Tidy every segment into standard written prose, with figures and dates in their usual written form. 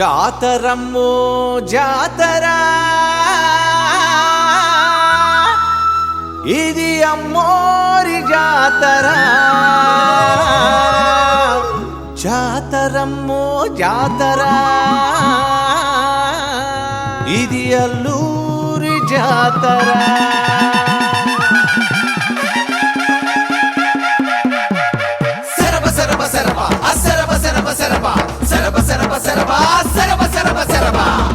జాతరమ్మో జాతర ఇది అమ్మోరి జాతర జాతరమ్మో జాతర ఇది అల్లూరి జాతర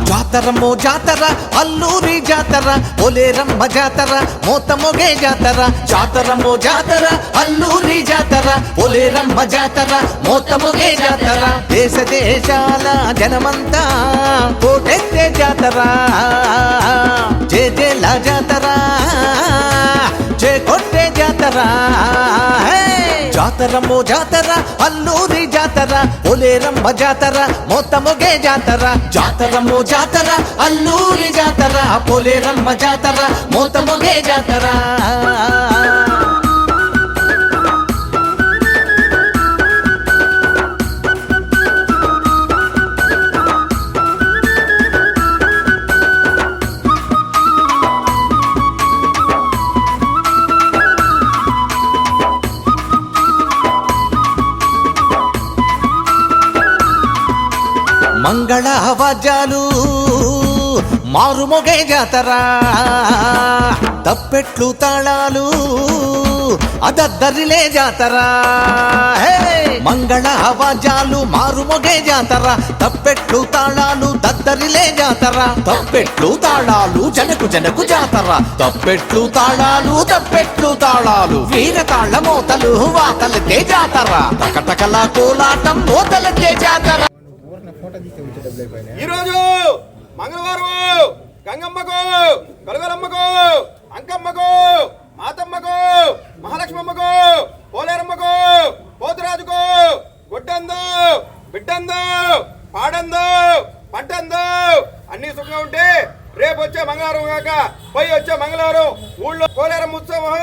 జాతరమ్మో జాతర అల్లూరి జాతర పోలేరమ్మ జాతర మోతమొగే జాతర జాతరమ్మో జాతర అల్లూరి జాతర పోలేరమ్మ జాతర మోతమొగే జాతర దేశ దేశాల జనమంతా కోటెత్తే జాతర జయ జయల జాతర జయ కొట్టే జాతర జాతరమ్మో జాతర అల్లూరి జాతర పోలేరమ్మ జాతర మోతమొగే జాతర జాతరమ్మో జాతర అల్లూరి జాతర పోలేరమ్మ జాతర మోతమొగే జాతర మంగళ వాద్యాలు మారుమొగే జాతర తప్పెట్లు తాళాలు అదద్దరిలే జాతర మంగళ వాద్యాలు మారుమొగే జాతర తప్పెట్లు తాళాలు దద్దరిలే జాతర తప్పెట్లు తాళాలు జనకు జనకు జాతర తప్పెట్లు తాళాలు వీర తాళ మోతలు వాతలకే జాతర టకటకల కోలాటం మోతలకే జాతర. ఈరోజు మంగళవారం గంగమ్మకు కలుగలమ్మకు అంకమ్మకు మాతమ్మకు మహాలక్ష్మమ్మకు పోలేరమ్మకు పోతురాజుకు గొడ్డందు బిడ్డందు పాడందు పంటందు అన్ని సుఖంగా ఉంటే రేపు వచ్చే మంగళవారం కాక పోయి వచ్చే మంగళవారం ఊళ్ళో పోలేరమ్మ ఉత్సవం.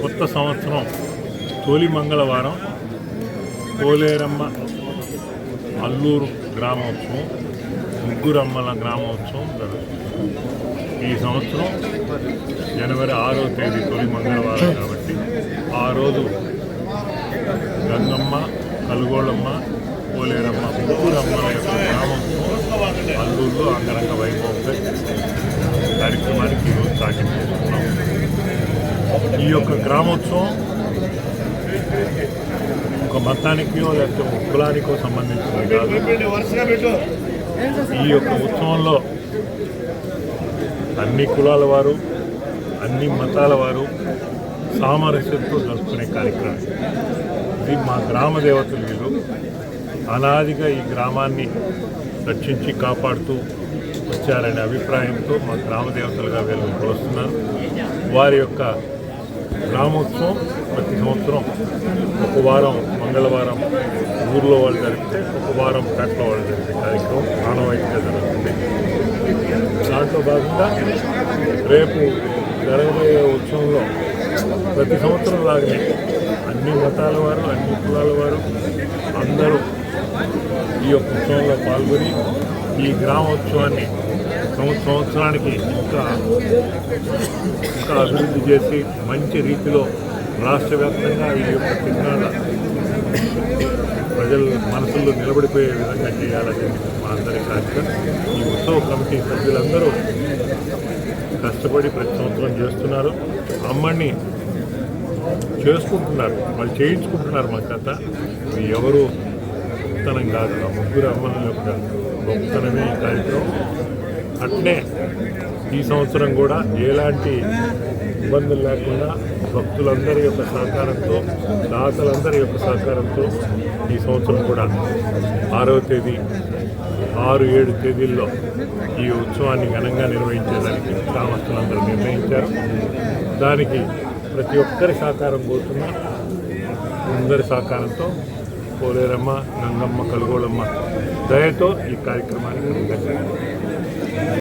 కొత్త సంవత్సరం తొలి మంగళవారం పోలేరమ్మ అల్లూరు గ్రామోత్సవం ముగ్గురమ్మల గ్రామోత్సవం జరుగుతుంది. ఈ సంవత్సరం జనవరి 6వ తేదీ తొలి మంగళవారం కాబట్టి ఆ రోజు గంగమ్మ కలుగోళమ్మ పోలేరమ్మ ముగ్గురమ్మల యొక్క గ్రామోత్సవం అల్లూరులో అంగరంగ వైభవంగా కార్యక్రమానికి ఈరోజు స్టార్టింగ్ చేసుకున్నాం. ఈ యొక్క గ్రామోత్సవం ఒక మతానికో లేకపోతే ఒక కులానికో సంబంధించింది కాదు. ఈ యొక్క ఉత్సవంలో అన్ని కులాల వారు అన్ని మతాల వారు సామరస్యంతో జరుపుకునే కార్యక్రమం ఇది. మా గ్రామ దేవతలు వీరు అనాదిగా ఈ గ్రామాన్ని రక్షించి కాపాడుతూ వచ్చారనే అభిప్రాయంతో మా గ్రామ దేవతలుగా వీళ్ళు కొలుస్తున్నారు. వారి యొక్క గ్రామోత్సవం ప్రతి సంవత్సరం ఒక వారం మంగళవారం ఊర్లో వాళ్ళు జరిపితే ఒక వారం పేటలో వాళ్ళు జరిపే కార్యక్రమం ఆనవాయితీగా జరుగుతుంది. దాంట్లో భాగంగా రేపు జరగబోయే ఉత్సవంలో ప్రతి సంవత్సరం లాగానే అన్ని మతాల వారు అన్ని కులాల వారు అందరూ ఈ యొక్క ఉత్సవంలో పాల్గొని ఈ గ్రామోత్సవాన్ని సంవత్సరానికి ఇంకా అభివృద్ధి చేసి మంచి రీతిలో రాష్ట్ర వ్యాప్తంగా ఈ యొక్క తిరునాళ్ళ ప్రజల మనసుల్లో నిలబడిపోయే విధంగా చేయాలని మా అందరి కార్యక్రమం. ఈ ఉత్సవ కమిటీ సభ్యులందరూ కష్టపడి ప్రతి సంవత్సరం చేస్తున్నారు. అమ్మని చేసుకుంటున్నారు, వాళ్ళు చేయించుకుంటున్నారు. మా కథ ఇది ఎవరు గొప్పతనం కాదు, ఆ ముగ్గురు అమ్మల యొక్క గొప్పతనమే ఈ కార్యక్రమం. అట్లే ఈ సంవత్సరం కూడా ఎలాంటి ఇబ్బందులు లేకుండా భక్తులందరి యొక్క సహకారంతో దాతలందరి యొక్క సహకారంతో ఈ సంవత్సరం కూడా 6వ తేదీ 6-7 తేదీల్లో ఈ ఉత్సవాన్ని ఘనంగా నిర్వహించేదానికి గ్రామస్తులందరూ నిర్ణయించారు. దానికి ప్రతి ఒక్కరి సహకారం కోరుతున్నా. అందరి సహకారంతో పోలేరమ్మ, గంగమ్మ, కలుగోళమ్మ దయతో ఈ కార్యక్రమాన్ని